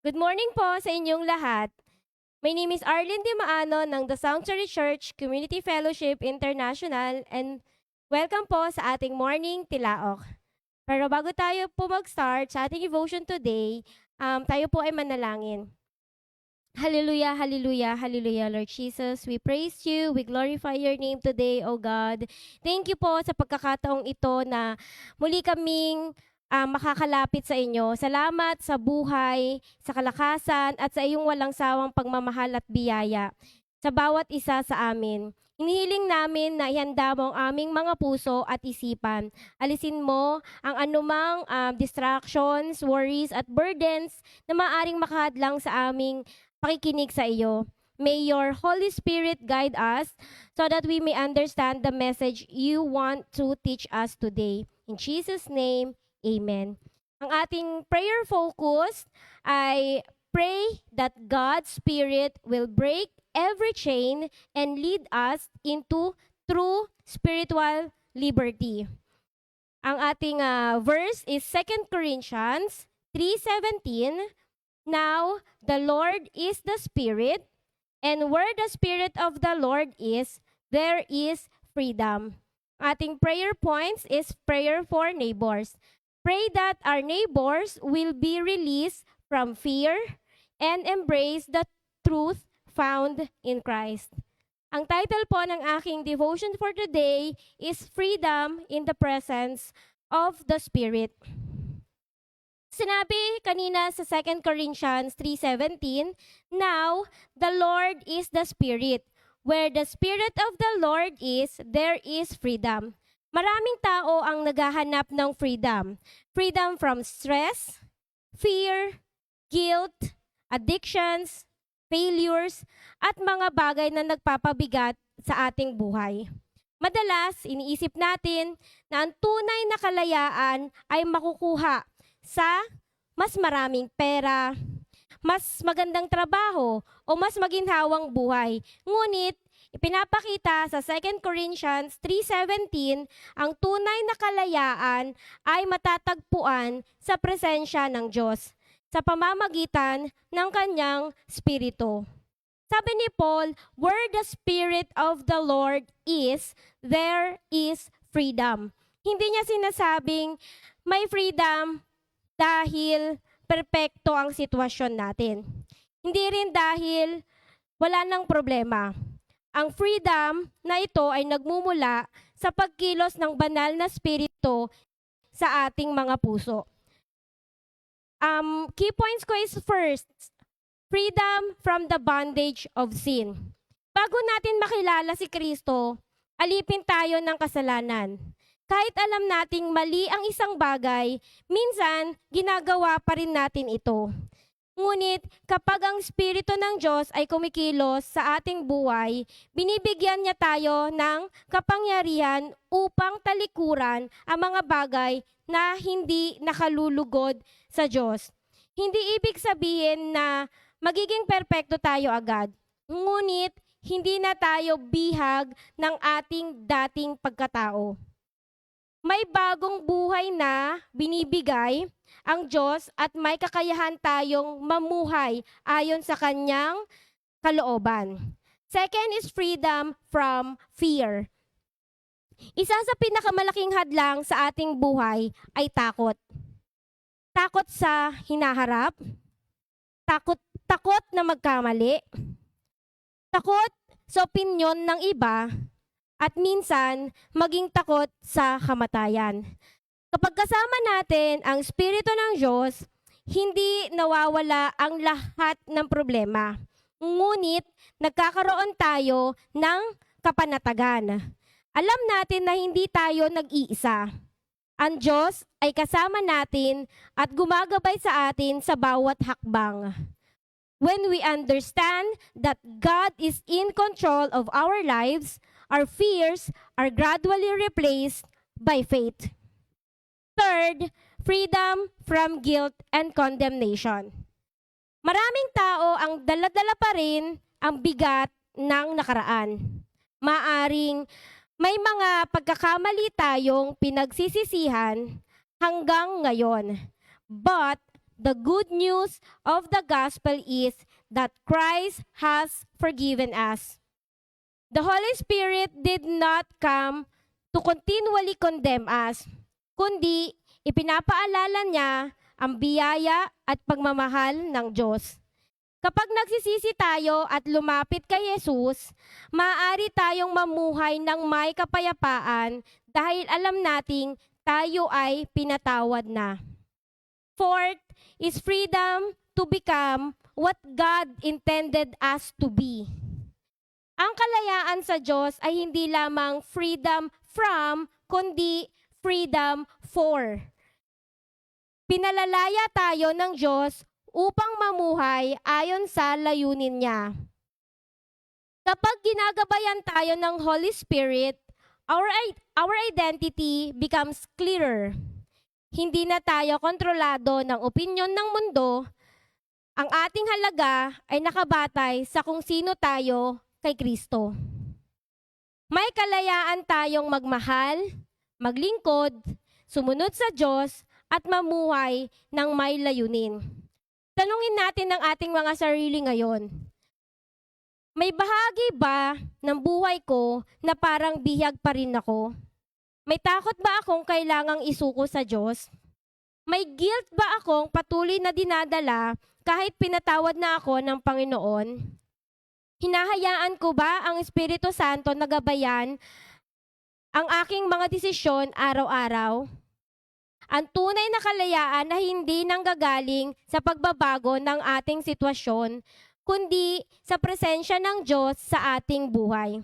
Good morning po sa inyong lahat. My name is Arlene Dimaano ng The Sanctuary Church Community Fellowship International and welcome po sa ating morning tilaok. Pero bago tayo po mag-start sa ating devotion today, tayo po ay manalangin. Hallelujah, hallelujah, hallelujah, Lord Jesus. We praise you, we glorify your name today, O God. Thank you po sa pagkakataong ito na muli kaming makakalapit sa inyo. Salamat sa buhay, sa kalakasan, at sa iyong walang sawang pagmamahal at biyaya sa bawat isa sa amin. Hinihiling namin na ihanda mo ang aming mga puso at isipan. Alisin mo ang anumang distractions, worries, at burdens na maaring makahadlang sa aming pakikinig sa iyo. May your Holy Spirit guide us so that we may understand the message you want to teach us today. In Jesus' name, Amen. Ang ating prayer focus ay pray that God's Spirit will break every chain and lead us into true spiritual liberty. Ang ating verse is 2 Corinthians 3:17. Now, the Lord is the Spirit, and where the Spirit of the Lord is, there is freedom. Ating prayer points is prayer for neighbors. Pray that our neighbors will be released from fear and embrace the truth found in Christ. Ang title po ng aking devotion for today is Freedom in the Presence of the Spirit. Sinabi kanina sa 2 Corinthians 3:17, now, the Lord is the Spirit. Where the Spirit of the Lord is, there is freedom. Maraming tao ang naghahanap ng freedom. Freedom from stress, fear, guilt, addictions, failures, at mga bagay na nagpapabigat sa ating buhay. Madalas, iniisip natin na ang tunay na kalayaan ay makukuha sa mas maraming pera, mas magandang trabaho, o mas maginhawang buhay. Ngunit, ipinapakita sa 2 Corinthians 3:17, ang tunay na kalayaan ay matatagpuan sa presensya ng Diyos sa pamamagitan ng kanyang Espiritu. Sabi ni Paul, where the Spirit of the Lord is, there is freedom. Hindi niya sinasabing may freedom dahil perpekto ang sitwasyon natin. Hindi rin dahil wala nang problema. Ang freedom na ito ay nagmumula sa pagkilos ng banal na spirito sa ating mga puso. Key points ko is first, freedom from the bondage of sin. Bago natin makilala si Kristo, alipin tayo ng kasalanan. Kahit alam nating mali ang isang bagay, minsan ginagawa pa rin natin ito. Ngunit kapag ang Espiritu ng Diyos ay kumikilos sa ating buhay, binibigyan niya tayo ng kapangyarihan upang talikuran ang mga bagay na hindi nakalulugod sa Diyos. Hindi ibig sabihin na magiging perpekto tayo agad. Ngunit hindi na tayo bihag ng ating dating pagkatao. May bagong buhay na binibigay ang Diyos at may kakayahan tayong mamuhay ayon sa kanyang kalooban. Second is freedom from fear. Isa sa pinakamalaking hadlang sa ating buhay ay takot. Takot sa hinaharap, takot na magkamali, takot sa opinyon ng iba, at minsan, maging takot sa kamatayan. Kapag kasama natin ang Espiritu ng Diyos, hindi nawawala ang lahat ng problema. Ngunit, nagkakaroon tayo ng kapanatagan. Alam natin na hindi tayo nag-iisa. Ang Diyos ay kasama natin at gumagabay sa atin sa bawat hakbang. When we understand that God is in control of our lives, our fears are gradually replaced by faith. Third, freedom from guilt and condemnation. Maraming tao ang dala-dala pa rin ang bigat ng nakaraan. Maaring may mga pagkakamali tayong pinagsisisihan hanggang ngayon. But the good news of the gospel is that Christ has forgiven us. The Holy Spirit did not come to continually condemn us, kundi ipinapaalala niya ang biyaya at pagmamahal ng Diyos. Kapag nagsisisi tayo at lumapit kay Jesus, maaari tayong mamuhay ng may kapayapaan dahil alam nating tayo ay pinatawad na. Fourth is freedom to become what God intended us to be. Ang kalayaan sa Diyos ay hindi lamang freedom from, kundi freedom for. Pinalalaya tayo ng Diyos upang mamuhay ayon sa layunin niya. Kapag ginagabayan tayo ng Holy Spirit, our identity becomes clearer. Hindi na tayo kontrolado ng opinyon ng mundo. Ang ating halaga ay nakabatay sa kung sino tayo kay Kristo. May kalayaan tayong magmahal, maglingkod, sumunod sa Diyos at mamuhay ng may layunin. Tanungin natin ang ating mga sarili ngayon. May bahagi ba ng buhay ko na parang bihag pa rin ako? May takot ba akong kailangang isuko sa Diyos? May guilt ba akong patuloy na dinadala kahit pinatawad na ako ng Panginoon? Hinahayaan ko ba ang Espiritu Santo na gabayan ang aking mga desisyon araw-araw? Ang tunay na kalayaan na hindi nanggagaling sa pagbabago ng ating sitwasyon, kundi sa presensya ng Diyos sa ating buhay.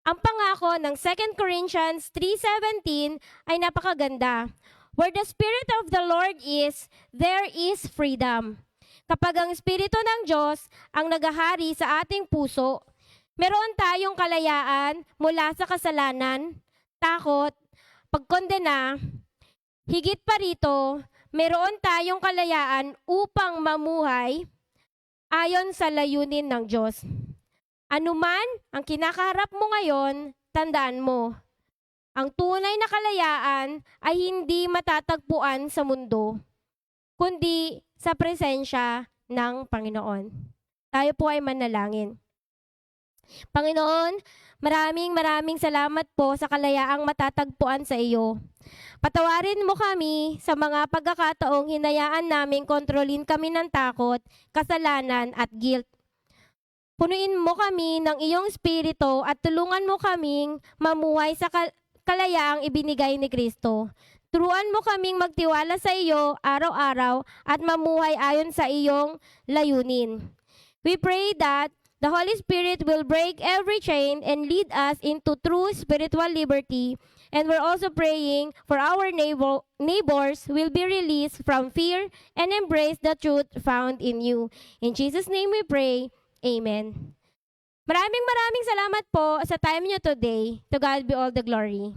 Ang pangako ng 2 Corinthians 3:17 ay napakaganda. Where the Spirit of the Lord is, there is freedom. Kapag ang Espiritu ng Diyos ang naghahari sa ating puso, meron tayong kalayaan mula sa kasalanan, takot, pagkondena. Higit pa rito, meron tayong kalayaan upang mamuhay ayon sa layunin ng Diyos. Anuman ang kinakaharap mo ngayon, tandaan mo, ang tunay na kalayaan ay hindi matatagpuan sa mundo, kundi sa presensya ng Panginoon. Tayo po ay manalangin. Panginoon, maraming salamat po sa kalayaang matatagpuan sa iyo. Patawarin mo kami sa mga pagkakataong hinayaan namin kontrolin kami ng takot, kasalanan at guilt. Punuin mo kami ng iyong espiritu at tulungan mo kaming mamuhay sa kalayaang ibinigay ni Kristo. Turuan mo kaming magtiwala sa iyo araw-araw at mamuhay ayon sa iyong layunin. We pray that the Holy Spirit will break every chain and lead us into true spiritual liberty. And we're also praying for our neighbors will be released from fear and embrace the truth found in you. In Jesus' name we pray. Amen. Maraming salamat po sa time niyo today. To God be all the glory.